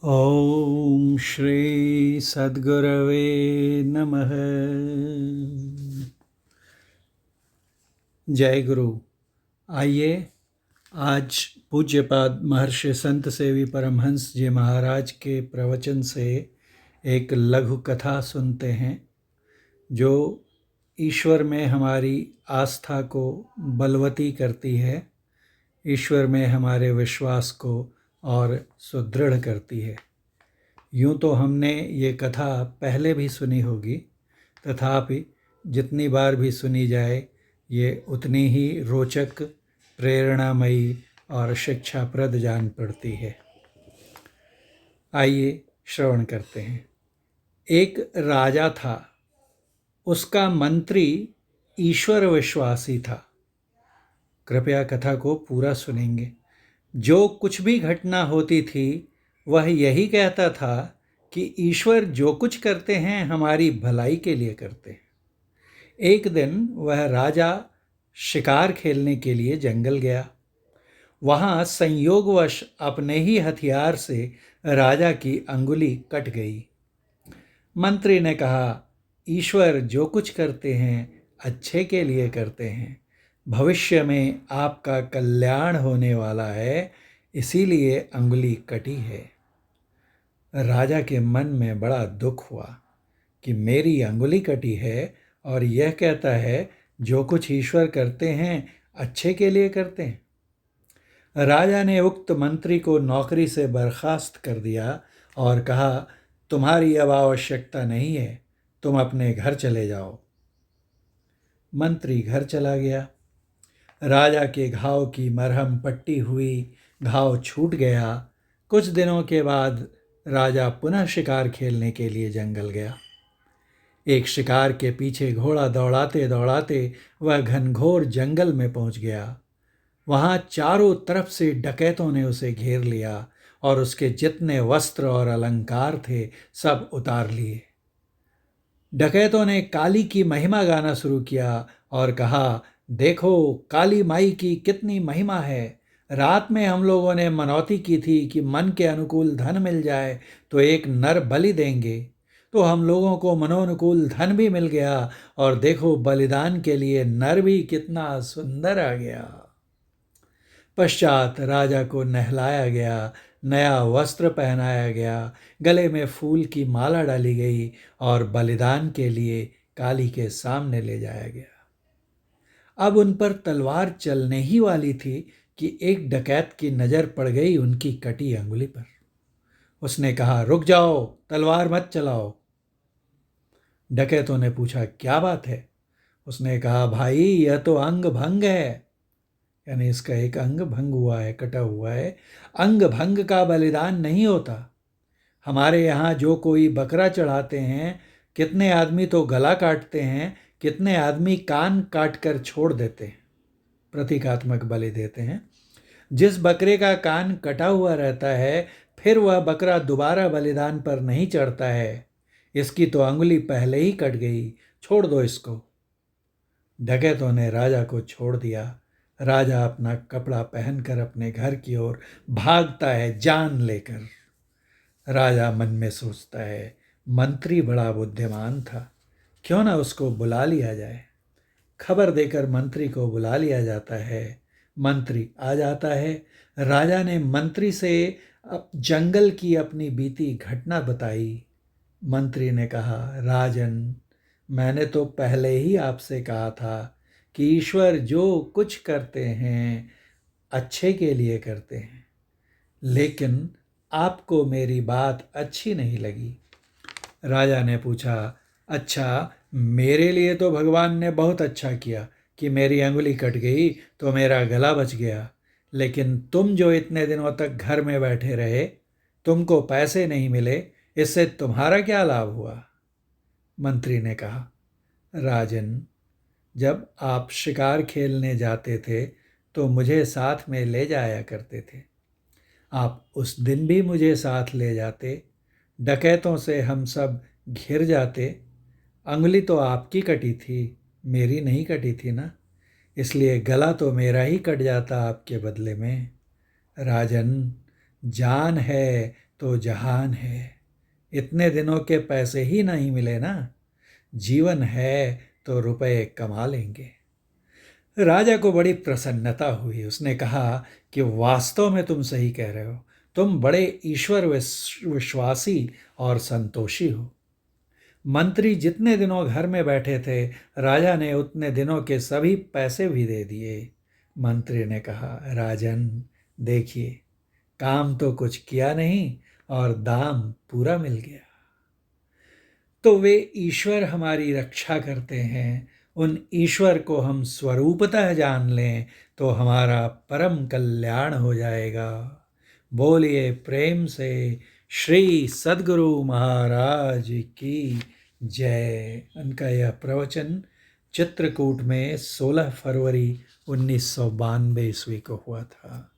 ओम श्री सद्गुरवे नमः। जय गुरु। आइए आज पूज्यपाद महर्षि संत सेवी परमहंस जी महाराज के प्रवचन से एक लघु कथा सुनते हैं जो ईश्वर में हमारी आस्था को बलवती करती है, ईश्वर में हमारे विश्वास को और सुदृढ़ करती है। यूँ तो हमने ये कथा पहले भी सुनी होगी, तथापि जितनी बार भी सुनी जाए ये उतनी ही रोचक, प्रेरणामयी और शिक्षाप्रद जान पड़ती है। आइए श्रवण करते हैं। एक राजा था, उसका मंत्री ईश्वर विश्वासी था। कृपया कथा को पूरा सुनेंगे। जो कुछ भी घटना होती थी वह यही कहता था कि ईश्वर जो कुछ करते हैं हमारी भलाई के लिए करते हैं। एक दिन वह राजा शिकार खेलने के लिए जंगल गया। वहाँ संयोगवश अपने ही हथियार से राजा की अंगुली कट गई। मंत्री ने कहा, ईश्वर जो कुछ करते हैं अच्छे के लिए करते हैं। भविष्य में आपका कल्याण होने वाला है, इसीलिए अंगुली कटी है। राजा के मन में बड़ा दुख हुआ कि मेरी अंगुली कटी है और यह कहता है जो कुछ ईश्वर करते हैं अच्छे के लिए करते हैं। राजा ने उक्त मंत्री को नौकरी से बर्खास्त कर दिया और कहा, तुम्हारी अब आवश्यकता नहीं है, तुम अपने घर चले जाओ। मंत्री घर चला गया। राजा के घाव की मरहम पट्टी हुई, घाव छूट गया। कुछ दिनों के बाद राजा पुनः शिकार खेलने के लिए जंगल गया। एक शिकार के पीछे घोड़ा दौड़ाते दौड़ाते वह घनघोर जंगल में पहुंच गया। वहां चारों तरफ से डकैतों ने उसे घेर लिया और उसके जितने वस्त्र और अलंकार थे सब उतार लिए। डकैतों ने काली की महिमा गाना शुरू किया और कहा, देखो काली माई की कितनी महिमा है। रात में हम लोगों ने मनौती की थी कि मन के अनुकूल धन मिल जाए तो एक नर बलि देंगे, तो हम लोगों को मनोनुकूल धन भी मिल गया और देखो बलिदान के लिए नर भी कितना सुंदर आ गया। पश्चात राजा को नहलाया गया, नया वस्त्र पहनाया गया, गले में फूल की माला डाली गई और बलिदान के लिए काली के सामने ले जाया गया। अब उन पर तलवार चलने ही वाली थी कि एक डकैत की नज़र पड़ गई उनकी कटी अंगुली पर। उसने कहा, रुक जाओ, तलवार मत चलाओ। डकैतों ने पूछा, क्या बात है? उसने कहा, भाई यह तो अंग भंग है, यानी इसका एक अंग भंग हुआ है, कटा हुआ है। अंग भंग का बलिदान नहीं होता। हमारे यहाँ जो कोई बकरा चढ़ाते हैं, कितने आदमी तो गला काटते हैं, कितने आदमी कान काट कर छोड़ देते हैं, प्रतीकात्मक बलि देते हैं। जिस बकरे का कान कटा हुआ रहता है फिर वह बकरा दोबारा बलिदान पर नहीं चढ़ता है। इसकी तो अंगुली पहले ही कट गई, छोड़ दो इसको। डकैतों ने राजा को छोड़ दिया। राजा अपना कपड़ा पहनकर अपने घर की ओर भागता है जान लेकर। राजा मन में सोचता है, मंत्री बड़ा बुद्धिमान था, क्यों ना उसको बुला लिया जाए। खबर देकर मंत्री को बुला लिया जाता है। मंत्री आ जाता है। राजा ने मंत्री से जंगल की अपनी बीती घटना बताई। मंत्री ने कहा, राजन, मैंने तो पहले ही आपसे कहा था कि ईश्वर जो कुछ करते हैं अच्छे के लिए करते हैं, लेकिन आपको मेरी बात अच्छी नहीं लगी। राजा ने पूछा, अच्छा, मेरे लिए तो भगवान ने बहुत अच्छा किया कि मेरी अंगुली कट गई तो मेरा गला बच गया, लेकिन तुम जो इतने दिनों तक घर में बैठे रहे, तुमको पैसे नहीं मिले, इससे तुम्हारा क्या लाभ हुआ? मंत्री ने कहा, राजन, जब आप शिकार खेलने जाते थे तो मुझे साथ में ले जाया करते थे। आप उस दिन भी मुझे साथ ले जाते, डकैतों से हम सब घिर जाते। अंगुली तो आपकी कटी थी, मेरी नहीं कटी थी ना, इसलिए गला तो मेरा ही कट जाता आपके बदले में। राजन, जान है तो जहान है। इतने दिनों के पैसे ही नहीं मिले ना, जीवन है तो रुपए कमा लेंगे। राजा को बड़ी प्रसन्नता हुई। उसने कहा कि वास्तव में तुम सही कह रहे हो, तुम बड़े ईश्वर विश्वासी और संतोषी हो। मंत्री जितने दिनों घर में बैठे थे, राजा ने उतने दिनों के सभी पैसे भी दे दिए। मंत्री ने कहा, राजन देखिए, काम तो कुछ किया नहीं और दाम पूरा मिल गया। तो वे ईश्वर हमारी रक्षा करते हैं। उन ईश्वर को हम स्वरूपतः जान लें तो हमारा परम कल्याण हो जाएगा। बोलिए प्रेम से श्री सद्गुरु महाराज की जय। उनका यह प्रवचन चित्रकूट में 16 फरवरी 1992 ईस्वी को हुआ था।